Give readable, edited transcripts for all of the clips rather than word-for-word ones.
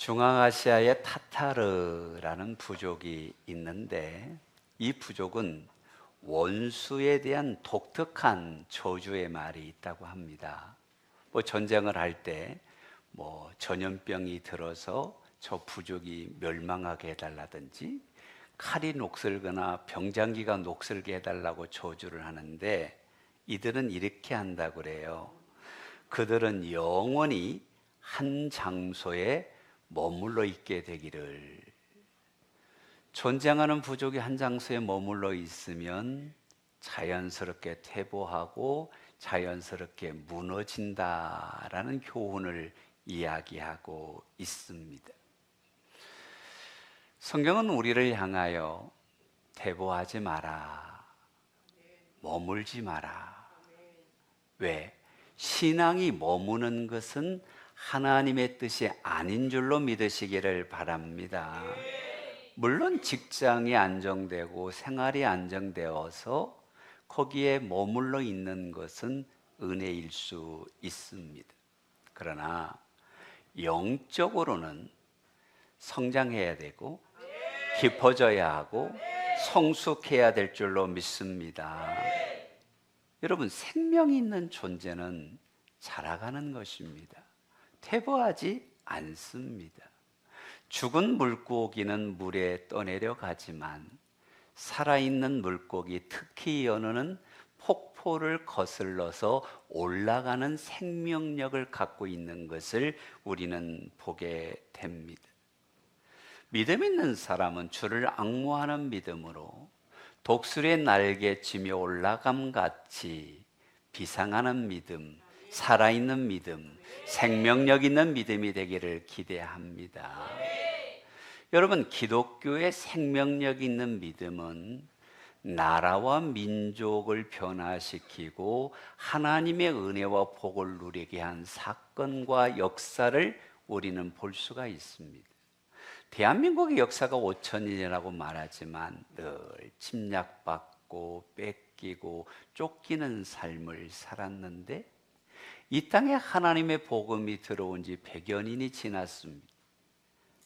중앙아시아에 타타르라는 부족이 있는데 이 부족은 원수에 대한 독특한 저주의 말이 있다고 합니다. 전쟁을 할 때 전염병이 들어서 저 부족이 멸망하게 해달라든지 칼이 녹슬거나 병장기가 녹슬게 해달라고 저주를 하는데 이들은 이렇게 한다고 그래요. 그들은 영원히 한 장소에 머물러 있게 되기를. 전쟁하는 부족이 한 장소에 머물러 있으면 자연스럽게 퇴보하고 자연스럽게 무너진다라는 교훈을 이야기하고 있습니다. 성경은 우리를 향하여 퇴보하지 마라, 머물지 마라. 왜? 신앙이 머무는 것은 하나님의 뜻이 아닌 줄로 믿으시기를 바랍니다. 물론 직장이 안정되고 생활이 안정되어서 거기에 머물러 있는 것은 은혜일 수 있습니다. 그러나 영적으로는 성장해야 되고 깊어져야 하고 성숙해야 될 줄로 믿습니다. 여러분, 생명이 있는 존재는 자라가는 것입니다. 퇴보하지 않습니다. 죽은 물고기는 물에 떠내려 가지만 살아있는 물고기, 특히 연어는 폭포를 거슬러서 올라가는 생명력을 갖고 있는 것을 우리는 보게 됩니다. 믿음 있는 사람은 주를 앙모하는 믿음으로 독수리의 날개치며 올라감 같이 비상하는 믿음, 살아있는 믿음, 생명력 있는 믿음이 되기를 기대합니다. 여러분, 기독교의 생명력 있는 믿음은 나라와 민족을 변화시키고 하나님의 은혜와 복을 누리게 한 사건과 역사를 우리는 볼 수가 있습니다. 대한민국의 역사가 5,000년이라고 말하지만 늘 침략받고 뺏기고 쫓기는 삶을 살았는데 이 땅에 하나님의 복음이 들어온 지 100여 년이 지났습니다.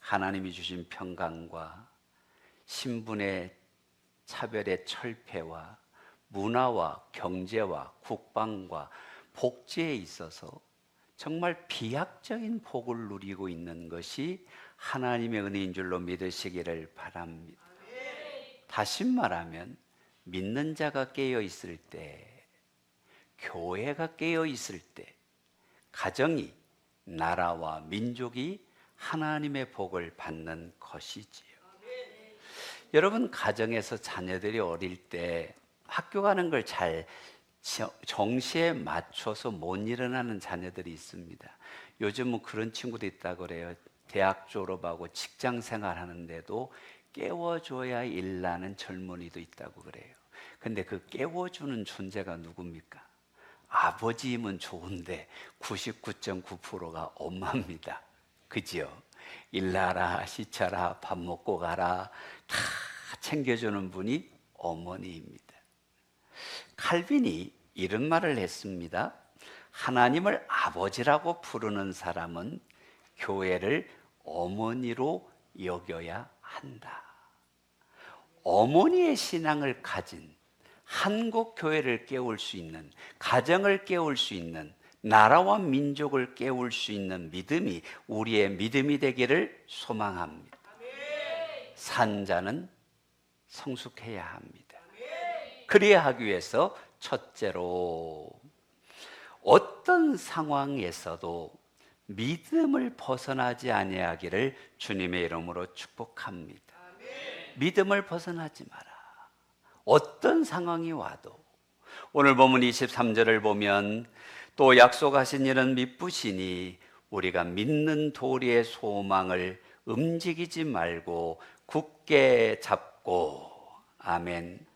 하나님이 주신 평강과 신분의 차별의 철폐와 문화와 경제와 국방과 복지에 있어서 정말 비약적인 복을 누리고 있는 것이 하나님의 은혜인 줄로 믿으시기를 바랍니다. 다시 말하면 믿는 자가 깨어 있을 때, 교회가 깨어 있을 때 가정이, 나라와 민족이 하나님의 복을 받는 것이지요. 여러분, 가정에서 자녀들이 어릴 때 학교 가는 걸 잘 정시에 맞춰서 못 일어나는 자녀들이 있습니다. 요즘은 그런 친구도 있다고 그래요. 대학 졸업하고 직장 생활하는데도 깨워줘야 일나는 젊은이도 있다고 그래요. 근데 그 깨워주는 존재가 누굽니까? 아버지이면 좋은데 99.9%가 엄마입니다. 그죠? 일나라, 시차라, 밥 먹고 가라 다 챙겨주는 분이 어머니입니다. 칼빈이 이런 말을 했습니다. 하나님을 아버지라고 부르는 사람은 교회를 어머니로 여겨야 한다. 어머니의 신앙을 가진 한국 교회를 깨울 수 있는, 가정을 깨울 수 있는, 나라와 민족을 깨울 수 있는 믿음이 우리의 믿음이 되기를 소망합니다. 산자는 성숙해야 합니다. 그래야 하기 위해서 첫째로 어떤 상황에서도 믿음을 벗어나지 아니하기를 주님의 이름으로 축복합니다. 믿음을 벗어나지 마라. 어떤 상황이 와도. 오늘 본문 23절을 보면 또 약속하신 일은 미쁘시니 우리가 믿는 도리의 소망을 움직이지 말고 굳게 잡고. 아멘.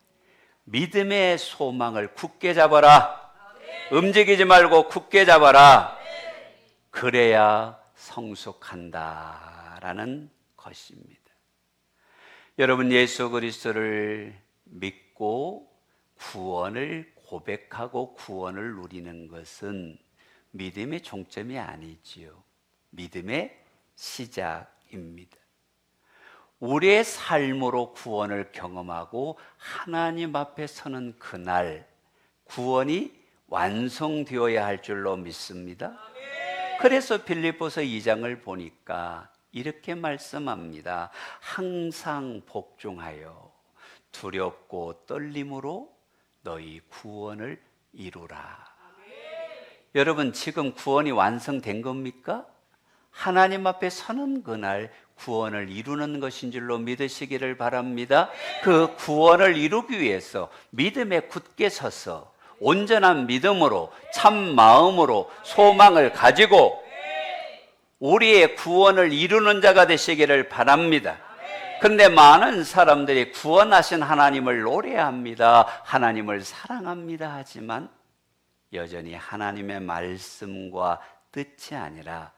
믿음의 소망을 굳게 잡아라. 움직이지 말고 굳게 잡아라. 그래야 성숙한다라는 것입니다. 여러분, 예수 그리스도를 믿고 구원을 고백하고 구원을 누리는 것은 믿음의 종점이 아니지요. 믿음의 시작입니다. 우리의 삶으로 구원을 경험하고 하나님 앞에 서는 그날 구원이 완성되어야 할 줄로 믿습니다. 그래서 빌립보서 2장을 보니까 이렇게 말씀합니다. 항상 복종하여 두렵고 떨림으로 너희 구원을 이루라. 여러분, 지금 구원이 완성된 겁니까? 하나님 앞에 서는 그날 구원을 이루는 것인 줄로 믿으시기를 바랍니다. 그 구원을 이루기 위해서 믿음에 굳게 서서 온전한 믿음으로 참 마음으로 소망을 가지고 우리의 구원을 이루는 자가 되시기를 바랍니다. 그런데 많은 사람들이 구원하신 하나님을 노래합니다. 하나님을 사랑합니다. 하지만 여전히 하나님의 말씀과 뜻이 아니라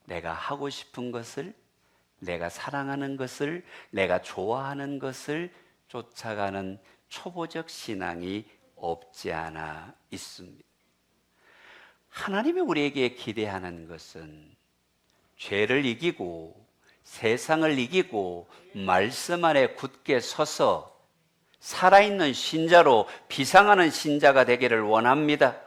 내가 하고 싶은 것을, 내가 사랑하는 것을, 내가 좋아하는 것을 쫓아가는 초보적 신앙이 없지 않아 있습니다. 하나님이 우리에게 기대하는 것은 죄를 이기고 세상을 이기고 말씀 안에 굳게 서서 살아있는 신자로 비상하는 신자가 되기를 원합니다.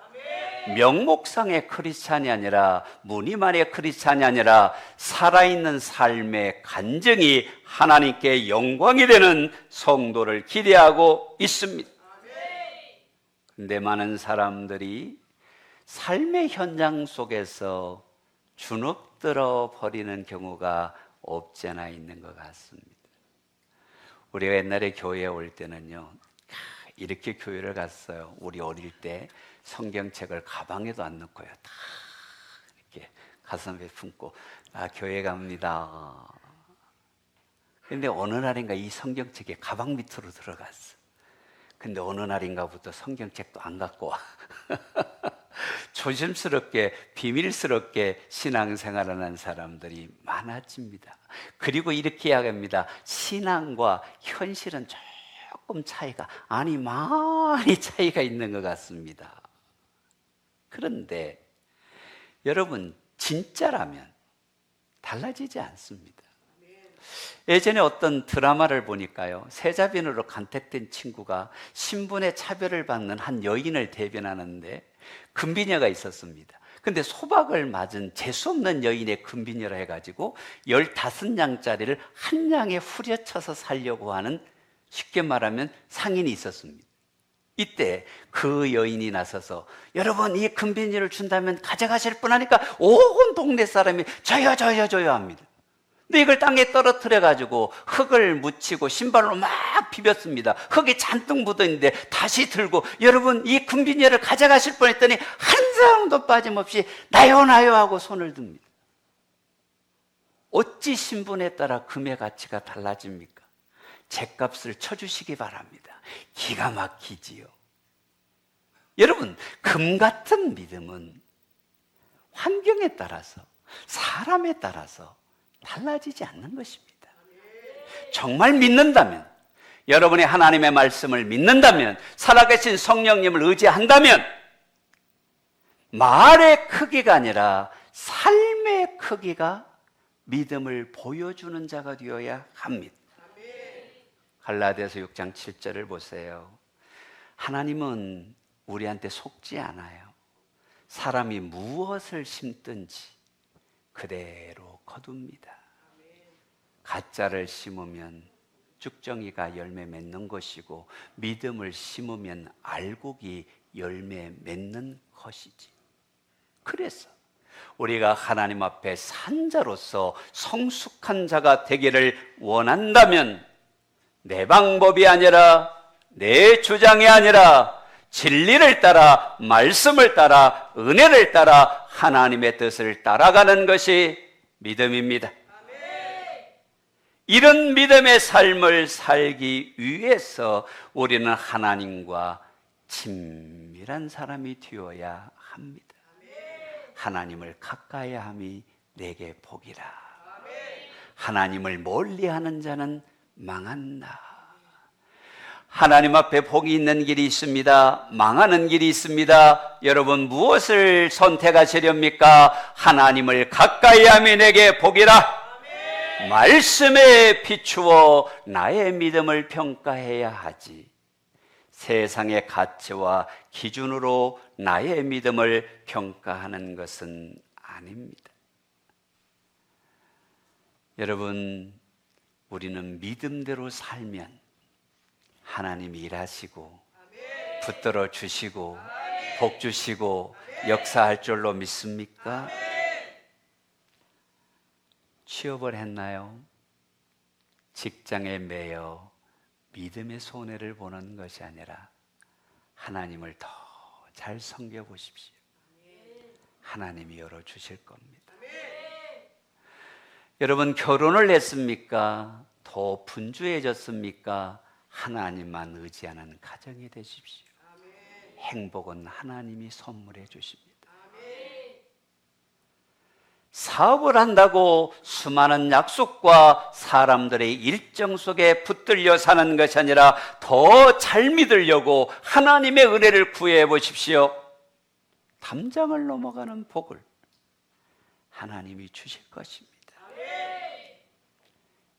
명목상의 크리스찬이 아니라 무늬만의 크리스찬이 아니라 살아있는 삶의 간증이 하나님께 영광이 되는 성도를 기대하고 있습니다. 그런데 많은 사람들이 삶의 현장 속에서 주눅들어 버리는 경우가 없지 않아 있는 것 같습니다. 우리가 옛날에 교회에 올 때는요, 이렇게 교회를 갔어요. 우리 어릴 때 성경책을 가방에도 안 넣고요, 다 이렇게 가슴에 품고 교회 갑니다. 그런데 어느 날인가 이 성경책이 가방 밑으로 들어갔어. 근데 어느 날인가부터 성경책도 안 갖고 와. 조심스럽게 비밀스럽게 신앙생활하는 사람들이 많아집니다. 그리고 이렇게 이야기합니다. 신앙과 현실은 조금 차이가, 아니 많이 차이가 있는 것 같습니다. 그런데 여러분, 진짜라면 달라지지 않습니다. 예전에 어떤 드라마를 보니까요, 세자빈으로 간택된 친구가 신분의 차별을 받는 한 여인을 대변하는데 금비녀가 있었습니다. 근데 소박을 맞은 재수없는 여인의 금비녀라 해가지고 15냥짜리를 한 냥에 후려쳐서 살려고 하는, 쉽게 말하면 상인이 있었습니다. 이때 그 여인이 나서서 여러분, 이 금비녀를 준다면 가져가실 분 하니까 온 동네 사람이 저요 합니다. 근데 이걸 땅에 떨어뜨려 가지고 흙을 묻히고 신발로 막 비볐습니다. 흙이 잔뜩 묻어있는데 다시 들고 여러분, 이 금비녀를 가져가실 분 했더니 한 사람도 빠짐없이 나요 하고 손을 듭니다. 어찌 신분에 따라 금의 가치가 달라집니까? 죗값을 쳐주시기 바랍니다. 기가 막히지요. 여러분, 금 같은 믿음은 환경에 따라서, 사람에 따라서 달라지지 않는 것입니다. 정말 믿는다면, 여러분이 하나님의 말씀을 믿는다면, 살아계신 성령님을 의지한다면 말의 크기가 아니라 삶의 크기가 믿음을 보여주는 자가 되어야 합니다. 갈라디아서 6장 7절을 보세요. 하나님은 우리한테 속지 않아요. 사람이 무엇을 심든지 그대로 거둡니다. 가짜를 심으면 쭉정이가 열매 맺는 것이고 믿음을 심으면 알곡이 열매 맺는 것이지. 그래서 우리가 하나님 앞에 산자로서 성숙한 자가 되기를 원한다면 내 방법이 아니라 내 주장이 아니라 진리를 따라, 말씀을 따라, 은혜를 따라 하나님의 뜻을 따라가는 것이 믿음입니다. 이런 믿음의 삶을 살기 위해서 우리는 하나님과 친밀한 사람이 되어야 합니다. 하나님을 가까이 함이 내게 복이라. 하나님을 멀리하는 자는 망한다. 하나님 앞에 복이 있는 길이 있습니다. 망하는 길이 있습니다. 여러분 무엇을 선택하시렵니까? 하나님을 가까이 하면 내게 복이라. 말씀에 비추어 나의 믿음을 평가해야 하지. 세상의 가치와 기준으로 나의 믿음을 평가하는 것은 아닙니다. 여러분, 우리는 믿음대로 살면 하나님이 일하시고 붙들어 주시고 복 주시고 역사할 줄로 믿습니까? 취업을 했나요? 직장에 매여 믿음의 손해를 보는 것이 아니라 하나님을 더 잘 섬겨보십시오. 하나님이 열어주실 겁니다. 여러분, 결혼을 했습니까? 더 분주해졌습니까? 하나님만 의지하는 가정이 되십시오. 행복은 하나님이 선물해 주십니다. 사업을 한다고 수많은 약속과 사람들의 일정 속에 붙들려 사는 것이 아니라 더 잘 믿으려고 하나님의 은혜를 구해 보십시오. 담장을 넘어가는 복을 하나님이 주실 것입니다.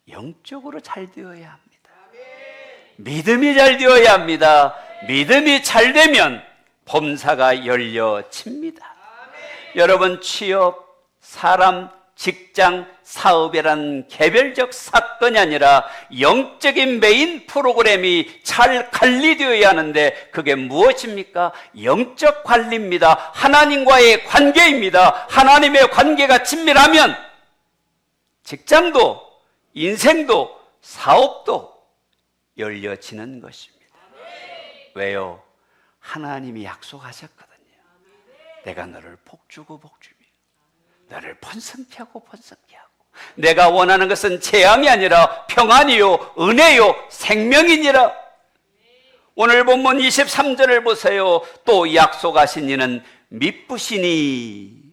영적으로 잘 되어야 합니다. 믿음이 잘 되어야 합니다. 믿음이 잘 되면 범사가 열려집니다. 여러분, 취업, 사람, 직장, 사업이란 개별적 사건이 아니라 영적인 메인 프로그램이 잘 관리되어야 하는데 그게 무엇입니까? 영적 관리입니다. 하나님과의 관계입니다. 하나님의 관계가 친밀하면 직장도, 인생도, 사업도 열려지는 것입니다. 왜요? 하나님이 약속하셨거든요. 내가 너를 복주고 복주며 너를 번성케 하고 번성케 하고 내가 원하는 것은 재앙이 아니라 평안이요 은혜요 생명이니라. 오늘 본문 23절을 보세요. 또 약속하신 이는 미쁘시니.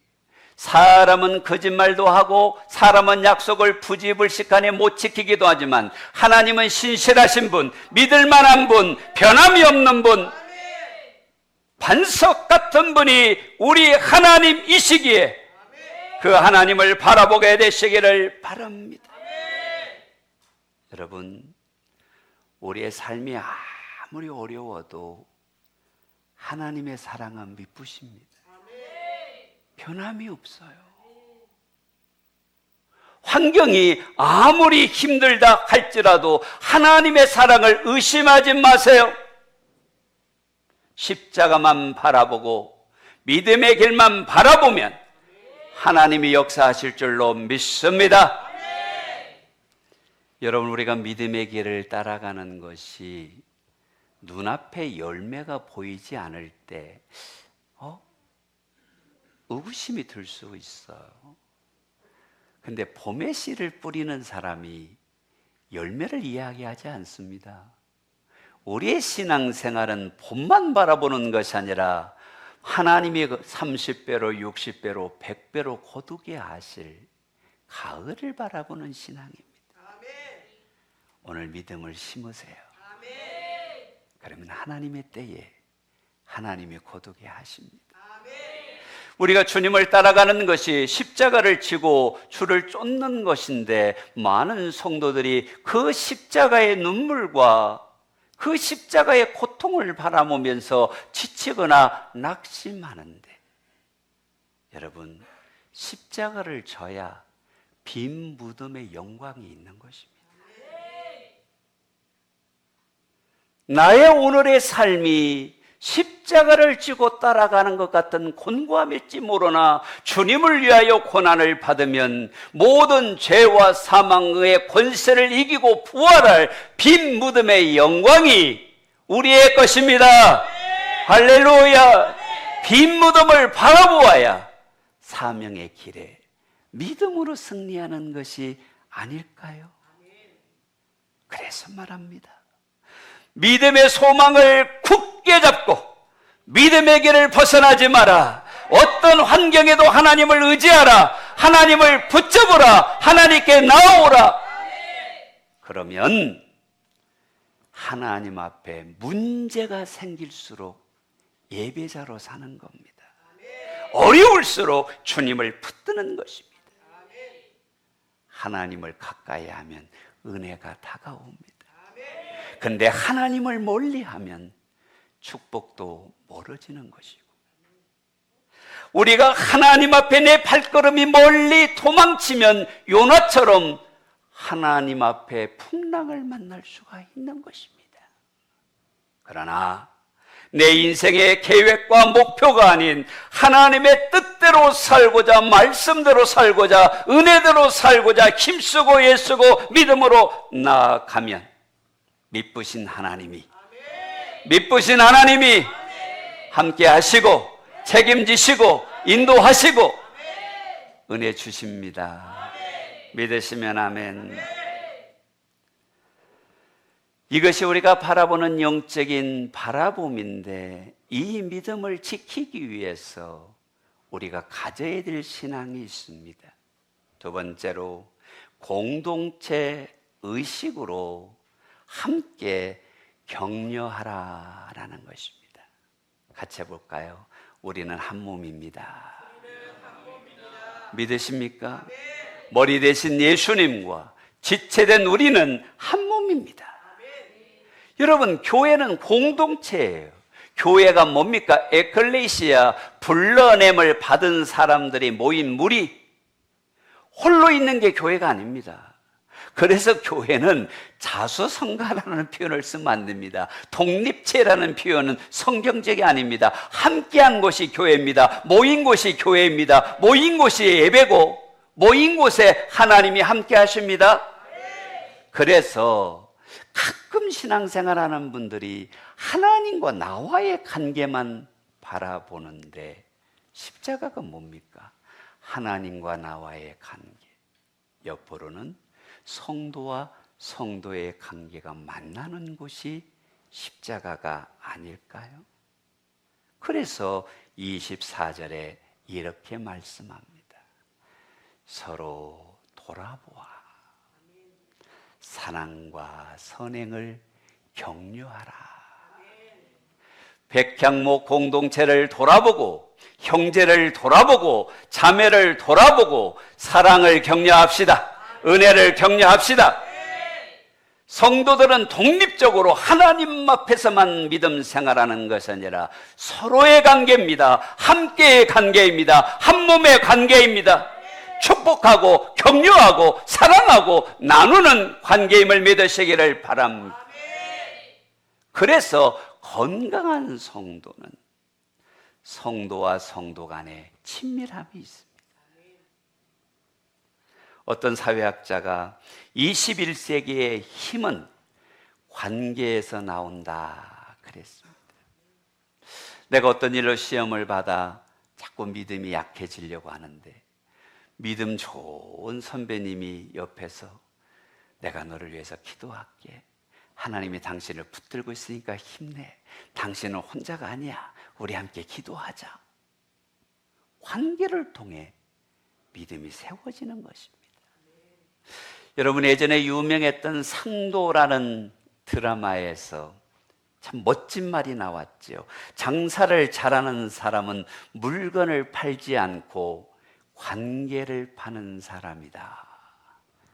사람은 거짓말도 하고 사람은 약속을 부지불식간에 못 지키기도 하지만 하나님은 신실하신 분, 믿을 만한 분, 변함이 없는 분, 반석 같은 분이 우리 하나님이시기에 그 하나님을 바라보게 되시기를 바랍니다. 여러분, 우리의 삶이 아무리 어려워도 하나님의 사랑은 미쁘십니다. 변함이 없어요. 환경이 아무리 힘들다 할지라도 하나님의 사랑을 의심하지 마세요. 십자가만 바라보고 믿음의 길만 바라보면 하나님이 역사하실 줄로 믿습니다. 여러분, 우리가 믿음의 길을 따라가는 것이 눈앞에 열매가 보이지 않을 때 의구심이 들 수 있어요. 근데 봄에 씨를 뿌리는 사람이 열매를 이야기하지 않습니다. 우리의 신앙생활은 봄만 바라보는 것이 아니라 하나님이 30배로 60배로 100배로 거두게 하실 가을을 바라보는 신앙입니다. 오늘 믿음을 심으세요. 그러면 하나님의 때에 하나님이 거두게 하십니다. 우리가 주님을 따라가는 것이 십자가를 지고 주를 쫓는 것인데 많은 성도들이 그 십자가의 눈물과 그 십자가의 고통을 바라보면서 지치거나 낙심하는데, 여러분, 십자가를 져야 빈 무덤의 영광이 있는 것입니다. 나의 오늘의 삶이 십자가를 지고 따라가는 것 같은 곤고함일지 모르나 주님을 위하여 고난을 받으면 모든 죄와 사망의 권세를 이기고 부활할 빈 무덤의 영광이 우리의 것입니다. 할렐루야. 빈 무덤을 바라보아야 사명의 길에 믿음으로 승리하는 것이 아닐까요? 그래서 말합니다. 믿음의 소망을 굳게 잡고 믿음의 길을 벗어나지 마라. 어떤 환경에도 하나님을 의지하라. 하나님을 붙잡으라. 하나님께 나오라. 그러면 하나님 앞에 문제가 생길수록 예배자로 사는 겁니다. 어려울수록 주님을 붙드는 것입니다. 하나님을 가까이 하면 은혜가 다가옵니다. 그런데 하나님을 멀리하면 축복도 멀어지는 것이고, 우리가 하나님 앞에 내 발걸음이 멀리 도망치면 요나처럼 하나님 앞에 풍랑을 만날 수가 있는 것입니다. 그러나 내 인생의 계획과 목표가 아닌 하나님의 뜻대로 살고자, 말씀대로 살고자, 은혜대로 살고자 힘쓰고 애쓰고 믿음으로 나아가면 미쁘신 하나님이 함께 하시고 책임지시고 인도하시고 은혜 주십니다. 믿으시면 아멘. 이것이 우리가 바라보는 영적인 바라봄인데, 이 믿음을 지키기 위해서 우리가 가져야 될 신앙이 있습니다. 두 번째로 공동체 의식으로 함께 격려하라라는 것입니다. 같이 해볼까요? 우리는 한 몸입니다. 믿으십니까? 머리 대신 예수님과 지체된 우리는 한 몸입니다. 여러분, 교회는 공동체예요. 교회가 뭡니까? 에클레시아, 불러냄을 받은 사람들이 모인 무리, 홀로 있는 게 교회가 아닙니다. 그래서 교회는 자수성가라는 표현을 쓰면 안 됩니다. 독립체라는 표현은 성경적이 아닙니다. 함께한 곳이 교회입니다. 모인 곳이 교회입니다. 모인 곳이 예배고, 모인 곳에 하나님이 함께 하십니다. 그래서 가끔 신앙생활하는 분들이 하나님과 나와의 관계만 바라보는데, 십자가가 뭡니까? 하나님과 나와의 관계, 옆으로는 성도와 성도의 관계가 만나는 곳이 십자가가 아닐까요? 그래서 24절에 이렇게 말씀합니다. 서로 돌아보아 사랑과 선행을 격려하라. 백향목 공동체를 돌아보고, 형제를 돌아보고, 자매를 돌아보고, 사랑을 격려합시다. 은혜를 격려합시다. 성도들은 독립적으로 하나님 앞에서만 믿음 생활하는 것이 아니라 서로의 관계입니다. 함께의 관계입니다. 한 몸의 관계입니다. 축복하고 격려하고 사랑하고 나누는 관계임을 믿으시기를 바랍니다. 그래서 건강한 성도는 성도와 성도 간에 친밀함이 있습니다. 어떤 사회학자가 21세기의 힘은 관계에서 나온다 그랬습니다. 내가 어떤 일로 시험을 받아 자꾸 믿음이 약해지려고 하는데, 믿음 좋은 선배님이 옆에서 내가 너를 위해서 기도할게. 하나님이 당신을 붙들고 있으니까 힘내. 당신은 혼자가 아니야. 우리 함께 기도하자. 관계를 통해 믿음이 세워지는 것입니다. 여러분, 예전에 유명했던 상도라는 드라마에서 참 멋진 말이 나왔죠. 장사를 잘하는 사람은 물건을 팔지 않고 관계를 파는 사람이다.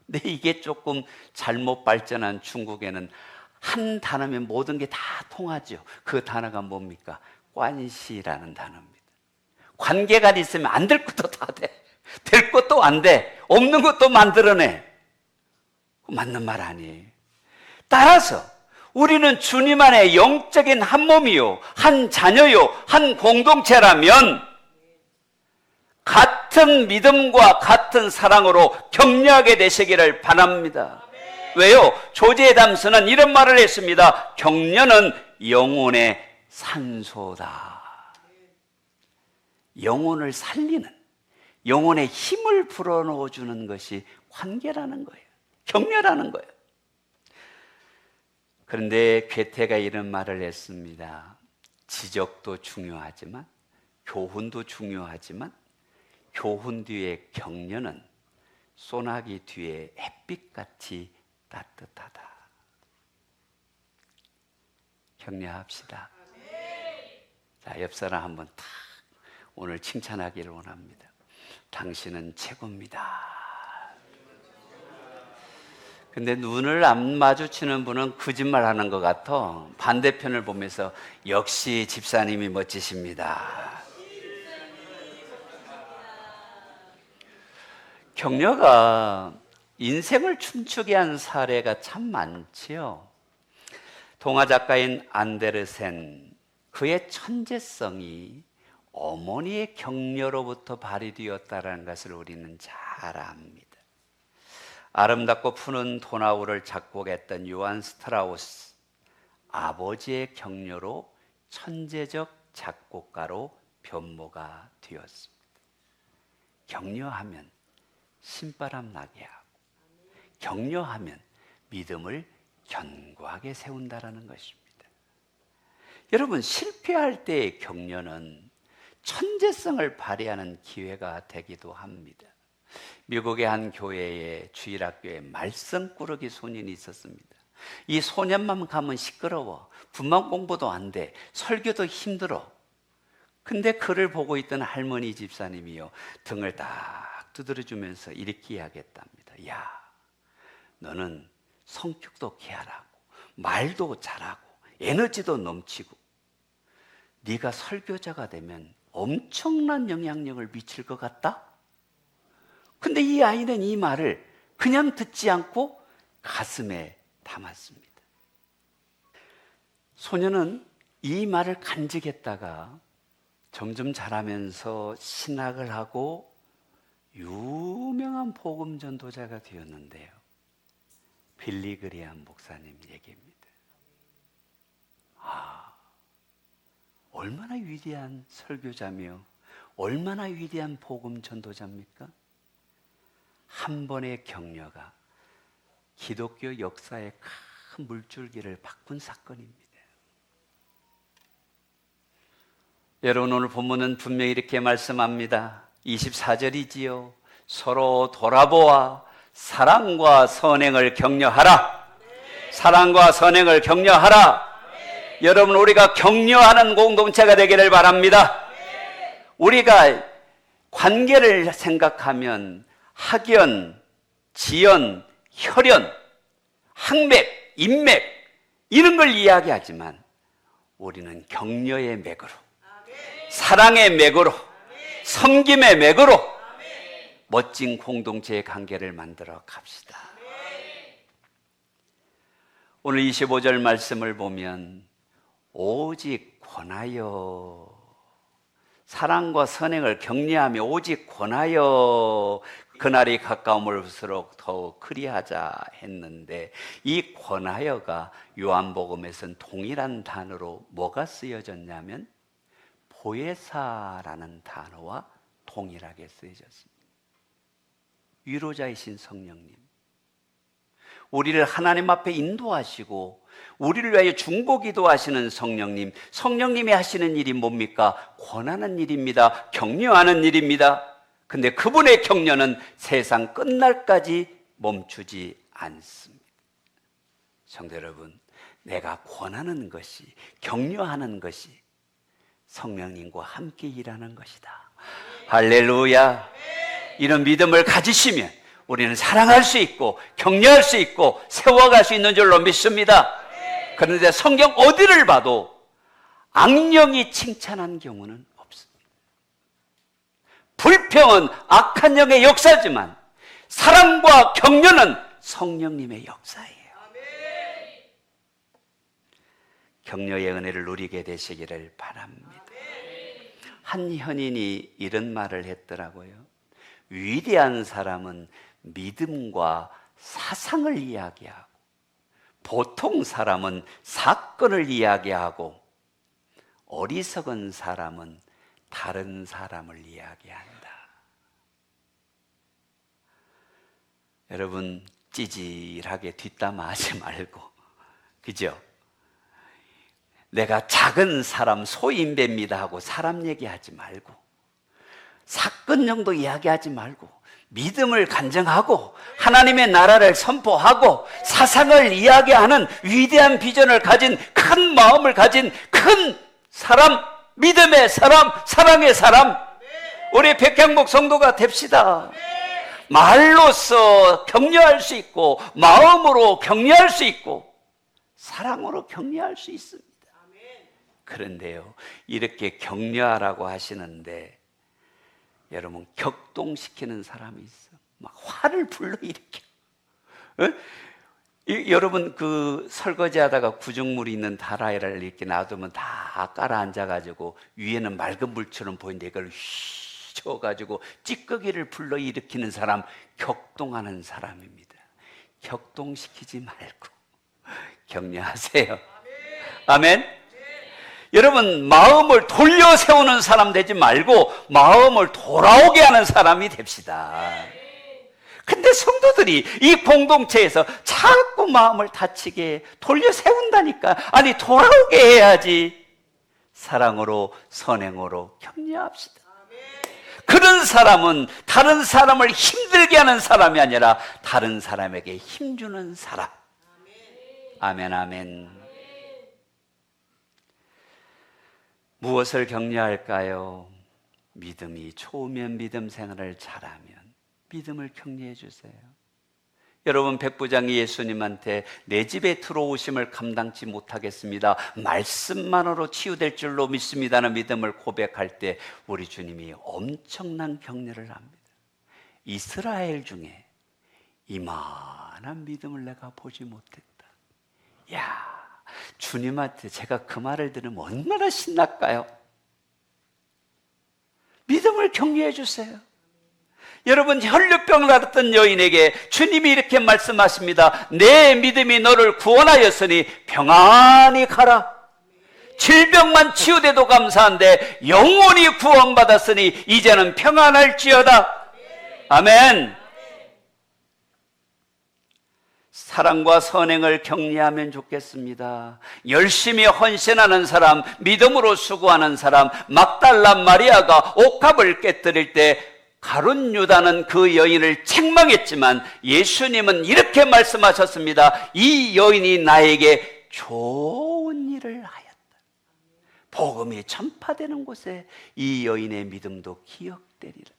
근데 이게 조금 잘못 발전한 중국에는 한 단어면 모든 게 다 통하죠. 그 단어가 뭡니까? 관시라는 단어입니다. 관계가 있으면 안 될 것도 다 돼. 될 것도 안 돼. 없는 것도 만들어내. 맞는 말 아니에요. 따라서 우리는 주님 안에 영적인 한 몸이요, 한 자녀요, 한 공동체라면 같은 믿음과 같은 사랑으로 격려하게 되시기를 바랍니다. 왜요? 조지의 담스는 이런 말을 했습니다. 격려는 영혼의 산소다. 영혼을 살리는, 영혼의 힘을 불어넣어주는 것이 관계라는 거예요. 격려라는 거예요. 그런데 괴테가 이런 말을 했습니다. 지적도 중요하지만, 교훈도 중요하지만, 교훈 뒤에 격려는 소나기 뒤에 햇빛같이 따뜻하다. 격려합시다. 자, 옆 사람 한번 탁 오늘 칭찬하기를 원합니다. 당신은 최고입니다. 근데 눈을 안 마주치는 분은 거짓말하는 것 같아. 반대편을 보면서 역시 집사님이 멋지십니다. 격려가 인생을 춤추게 한 사례가 참 많지요. 동화 작가인 안데르센, 그의 천재성이 어머니의 격려로부터 발휘되었다는 것을 우리는 잘 압니다. 아름답고 푸는 도나우를 작곡했던 요한 스트라우스, 아버지의 격려로 천재적 작곡가로 변모가 되었습니다. 격려하면 신바람 나게 하고, 격려하면 믿음을 견고하게 세운다라는 것입니다. 여러분, 실패할 때의 격려는 천재성을 발휘하는 기회가 되기도 합니다. 미국의 한 교회에 주일학교에 말썽꾸러기 소년이 있었습니다. 이 소년만 가면 시끄러워, 분만 공부도 안 돼, 설교도 힘들어. 근데 그를 보고 있던 할머니 집사님이요, 등을 딱 두드려주면서 이렇게 이야기했답니다. 야, 너는 성격도 쾌활하고 말도 잘하고 에너지도 넘치고 네가 설교자가 되면 엄청난 영향력을 미칠 것 같다? 근데 이 아이는 이 말을 그냥 듣지 않고 가슴에 담았습니다. 소녀는 이 말을 간직했다가 점점 자라면서 신학을 하고 유명한 복음 전도자가 되었는데요. 빌리 그레엄 목사님 얘기입니다. 얼마나 위대한 설교자며 얼마나 위대한 복음 전도자입니까? 한 번의 격려가 기독교 역사의 큰 물줄기를 바꾼 사건입니다. 여러분, 오늘 본문은 분명히 이렇게 말씀합니다. 24절이지요. 서로 돌아보아 사랑과 선행을 격려하라. 사랑과 선행을 격려하라. 여러분, 우리가 격려하는 공동체가 되기를 바랍니다. 우리가 관계를 생각하면 학연, 지연, 혈연, 학맥, 인맥 이런 걸 이야기하지만 우리는 격려의 맥으로, 사랑의 맥으로, 섬김의 맥으로 멋진 공동체의 관계를 만들어 갑시다. 오늘 25절 말씀을 보면 오직 권하여, 사랑과 선행을 격려하며 오직 권하여 그날이 가까움을수록 더욱 그리하자 했는데, 이 권하여가 요한복음에서는 동일한 단어로 뭐가 쓰여졌냐면 보혜사라는 단어와 동일하게 쓰여졌습니다. 위로자이신 성령님, 우리를 하나님 앞에 인도하시고 우리를 위하여 중보기도하시는 성령님, 성령님이 하시는 일이 뭡니까? 권하는 일입니다. 격려하는 일입니다. 근데 그분의 격려는 세상 끝날까지 멈추지 않습니다. 성도 여러분, 내가 권하는 것이, 격려하는 것이 성령님과 함께 일하는 것이다. 할렐루야. 이런 믿음을 가지시면 우리는 사랑할 수 있고 격려할 수 있고 세워갈 수 있는 줄로 믿습니다. 그런데 성경 어디를 봐도 악령이 칭찬한 경우는 없습니다. 불평은 악한 영의 역사지만 사랑과 격려는 성령님의 역사예요. 격려의 은혜를 누리게 되시기를 바랍니다. 한 현인이 이런 말을 했더라고요. 위대한 사람은 믿음과 사상을 이야기하고 보통 사람은 사건을 이야기하고 어리석은 사람은 다른 사람을 이야기한다. 여러분, 찌질하게 뒷담화하지 말고, 그죠? 내가 작은 사람 소인배입니다 하고 사람 얘기하지 말고, 사건 정도 이야기하지 말고 믿음을 간증하고 하나님의 나라를 선포하고 사상을 이야기하는 위대한 비전을 가진 큰 마음을 가진 큰 사람, 믿음의 사람, 사랑의 사람, 우리 백향목 성도가 됩시다. 말로써 격려할 수 있고 마음으로 격려할 수 있고 사랑으로 격려할 수 있습니다. 그런데요, 이렇게 격려하라고 하시는데 여러분, 격동시키는 사람이 있어. 막 화를 불러일으켜. 여러분, 그 설거지하다가 구정물이 있는 다라이를 이렇게 놔두면 다 깔아앉아가지고 위에는 맑은 물처럼 보이는데 이걸 휘 쳐가지고 찌꺼기를 불러일으키는 사람, 격동하는 사람입니다. 격동시키지 말고 격려하세요. 아멘. 여러분, 마음을 돌려 세우는 사람 되지 말고 마음을 돌아오게 하는 사람이 됩시다. 근데 성도들이 이 공동체에서 자꾸 마음을 다치게 돌려 세운다니까. 아니, 돌아오게 해야지. 사랑으로, 선행으로 격려합시다. 그런 사람은 다른 사람을 힘들게 하는 사람이 아니라 다른 사람에게 힘주는 사람. 아멘, 아멘. 무엇을 격려할까요? 믿음이 좋으면 믿음 생활을 잘하면 믿음을 격려해 주세요. 여러분, 백부장이 예수님한테 내 집에 들어오심을 감당치 못하겠습니다, 말씀만으로 치유될 줄로 믿습니다는 믿음을 고백할 때 우리 주님이 엄청난 격려를 합니다. 이스라엘 중에 이만한 믿음을 내가 보지 못했다. 야, 주님한테 제가 그 말을 들으면 얼마나 신날까요? 믿음을 격려해 주세요. 여러분, 혈류병을 앓았던 여인에게 주님이 이렇게 말씀하십니다. 내 믿음이 너를 구원하였으니 평안히 가라. 질병만 치유돼도 감사한데 영원히 구원받았으니 이제는 평안할지어다. 아멘. 사랑과 선행을 격려하면 좋겠습니다. 열심히 헌신하는 사람, 믿음으로 수고하는 사람, 막달라 마리아가 옥합을 깨뜨릴 때 가룟 유다는 그 여인을 책망했지만 예수님은 이렇게 말씀하셨습니다. 이 여인이 나에게 좋은 일을 하였다. 복음이 전파되는 곳에 이 여인의 믿음도 기억되리라.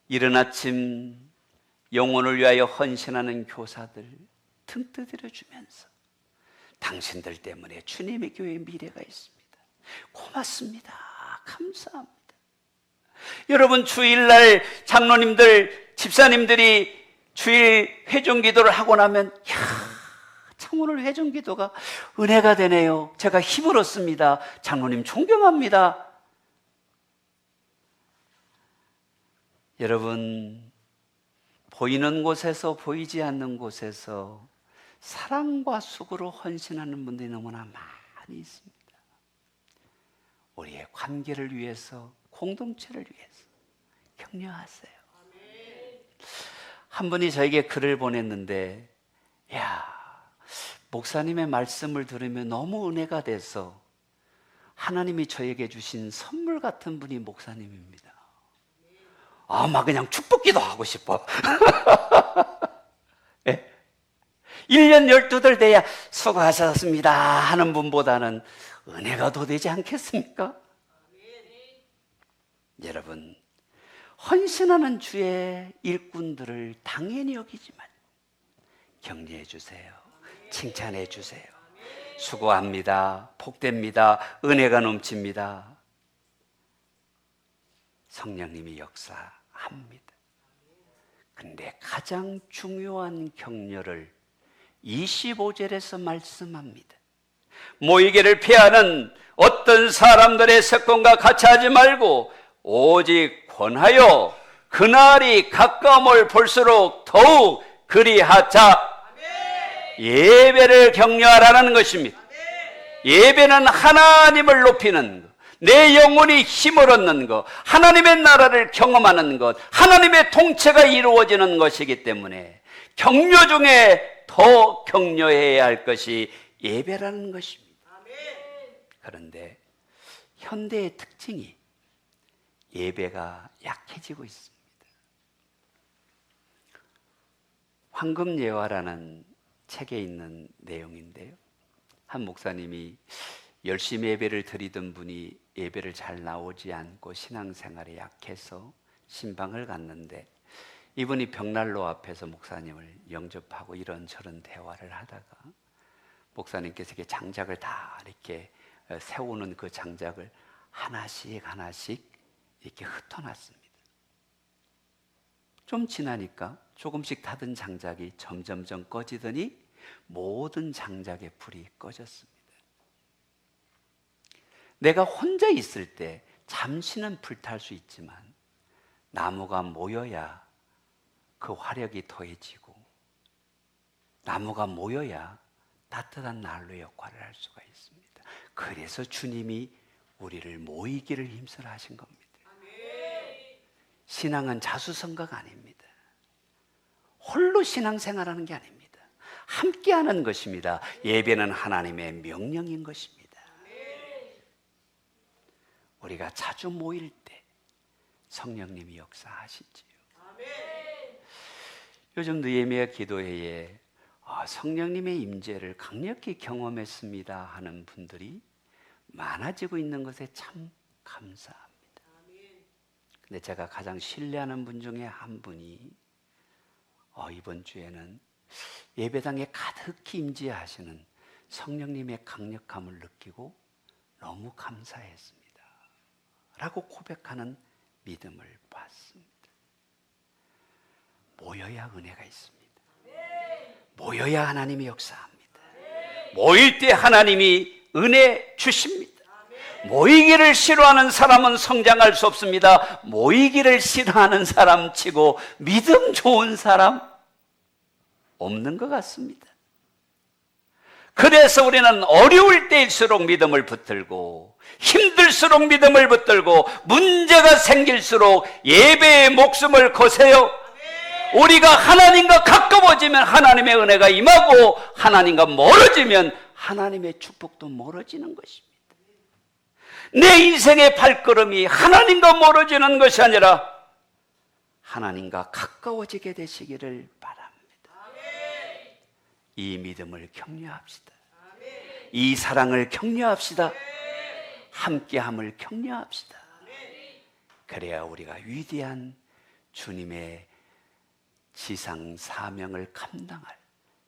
이른 아침 영혼을 위하여 헌신하는 교사들 등 두드려 주면서 당신들 때문에 주님의 교회에 미래가 있습니다. 고맙습니다. 감사합니다. 여러분, 주일날 장로님들, 집사님들이 주일 회중기도를 하고 나면 참 오늘 회중기도가 은혜가 되네요. 제가 힘을 얻습니다. 장로님 존경합니다. 여러분, 보이는 곳에서 보이지 않는 곳에서 사랑과 수고로 헌신하는 분들이 너무나 많이 있습니다. 우리의 관계를 위해서, 공동체를 위해서 격려하세요. 한 분이 저에게 글을 보냈는데, 야, 목사님의 말씀을 들으면 너무 은혜가 돼서 하나님이 저에게 주신 선물 같은 분이 목사님입니다. 막 그냥 축복기도 하고 싶어. 예? 1년 12달 돼야 수고하셨습니다 하는 분보다는 은혜가 더 되지 않겠습니까? 여러분, 헌신하는 주의 일꾼들을 당연히 여기지만 격려해 주세요. 칭찬해 주세요. 수고합니다. 복됩니다. 은혜가 넘칩니다. 성령님이 역사합니다. 근데 가장 중요한 격려를 25절에서 말씀합니다. 모이기를 피하는 어떤 사람들의 습관과 같이 하지 말고 오직 권하여 그날이 가까움을 볼수록 더욱 그리하자. 예배를 격려하라는 것입니다. 예배는 하나님을 높이는 것, 내 영혼이 힘을 얻는 것, 하나님의 나라를 경험하는 것, 하나님의 통치가 이루어지는 것이기 때문에 격려 중에 더 격려해야 할 것이 예배라는 것입니다. 그런데 현대의 특징이 예배가 약해지고 있습니다. 황금예화라는 책에 있는 내용인데요, 한 목사님이 열심히 예배를 드리던 분이 예배를 잘 나오지 않고 신앙생활에 약해서 신방을 갔는데, 이분이 벽난로 앞에서 목사님을 영접하고 이런저런 대화를 하다가 목사님께서 이렇게 장작을 다 이렇게 세우는 그 장작을 하나씩 하나씩 이렇게 흩어놨습니다. 좀 지나니까 조금씩 타던 장작이 점점점 꺼지더니 모든 장작의 불이 꺼졌습니다. 내가 혼자 있을 때 잠시는 불탈 수 있지만 나무가 모여야 그 화력이 더해지고, 나무가 모여야 따뜻한 난로 역할을 할 수가 있습니다. 그래서 주님이 우리를 모이기를 힘쓰라 하신 겁니다. 신앙은 자수성가가 아닙니다. 홀로 신앙생활하는 게 아닙니다. 함께하는 것입니다. 예배는 하나님의 명령인 것입니다. 우리가 자주 모일 때 성령님이 역사하시지요. 요즘 느헤미야 기도회에 성령님의 임재를 강력히 경험했습니다 하는 분들이 많아지고 있는 것에 참 감사합니다. 근데 제가 가장 신뢰하는 분 중에 한 분이 이번 주에는 예배당에 가득히 임재하시는 성령님의 강력함을 느끼고 너무 감사했습니다 라고 고백하는 믿음을 받습니다. 모여야 은혜가 있습니다. 모여야 하나님이 역사합니다. 모일 때 하나님이 은혜 주십니다. 모이기를 싫어하는 사람은 성장할 수 없습니다. 모이기를 싫어하는 사람 치고 믿음 좋은 사람 없는 것 같습니다. 그래서 우리는 어려울 때일수록 믿음을 붙들고, 힘들수록 믿음을 붙들고, 문제가 생길수록 예배의 목숨을 거세요. 우리가 하나님과 가까워지면 하나님의 은혜가 임하고, 하나님과 멀어지면 하나님의 축복도 멀어지는 것입니다. 내 인생의 발걸음이 하나님과 멀어지는 것이 아니라 하나님과 가까워지게 되시기를 바랍니다. 이 믿음을 격려합시다. 이 사랑을 격려합시다. 함께함을 격려합시다. 그래야 우리가 위대한 주님의 지상 사명을 감당할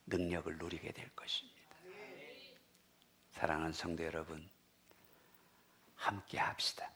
능력을 누리게 될 것입니다. 사랑하는 성도 여러분, 함께 합시다.